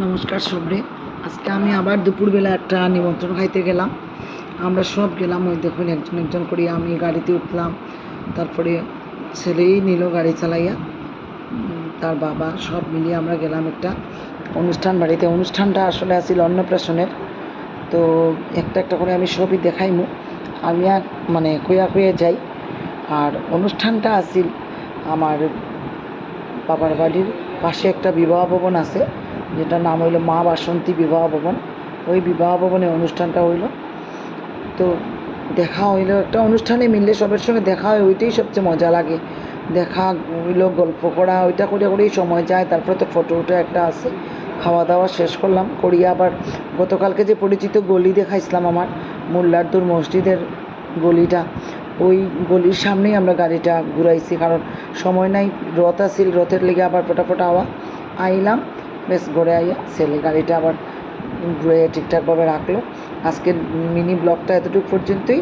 নমস্কার সবরে। আজকে আমি আবার দুপুরবেলা একটা নিমন্ত্রণ খাইতে গেলাম। আমরা সব গেলাম, ওই দেখুন একজন একজন করে আমি গাড়িতে উঠলাম, তারপরে ছেলেই নিল গাড়ি চালাইয়া, তার বাবা সব মিলিয়ে আমরা গেলাম একটা অনুষ্ঠান বাড়িতে। অনুষ্ঠানটা আসলে আসিল অন্নপ্রাশনের। তো একটা একটা করে আমি সবই দেখাইমু, আমি মানে কইয়া কইয়া যাই। আর অনুষ্ঠানটা আসিল আমার বাবার বাড়ির পাশে একটা বিবাহ ভবন আছে, যেটার নাম হইল মা বাসন্তী বিবাহ ভবন। ওই বিবাহ ভবনে অনুষ্ঠানটা হইল। তো দেখা হইলো, একটা অনুষ্ঠানে মিললে সবার সঙ্গে দেখা হয়, ওইটাই সবচেয়ে মজা লাগে। দেখা হইলো, গল্প করা, ওইটা করে করেই সময় যায়। তারপরে তো ফটো উঠে একটা আছে। খাওয়া দাওয়া শেষ করলাম, করিয়া আবার গতকালকে যে পরিচিত গলি দেখাইছিলাম আমার মোল্লারদুর মসজিদের গলিটা, ওই গলির সামনেই আমরা গাড়িটা ঘুরাইছি, কারণ সময় নাই, রথ আসিল, রথের লেগে আবার ফটাফট আইলাম। বেশ ঘরে আইয়া ছেলে গাড়িটা আবার ঘুরে ঠিকঠাকভাবে রাখলো। আজকের মিনি ব্লগটা এতটুকু পর্যন্তই।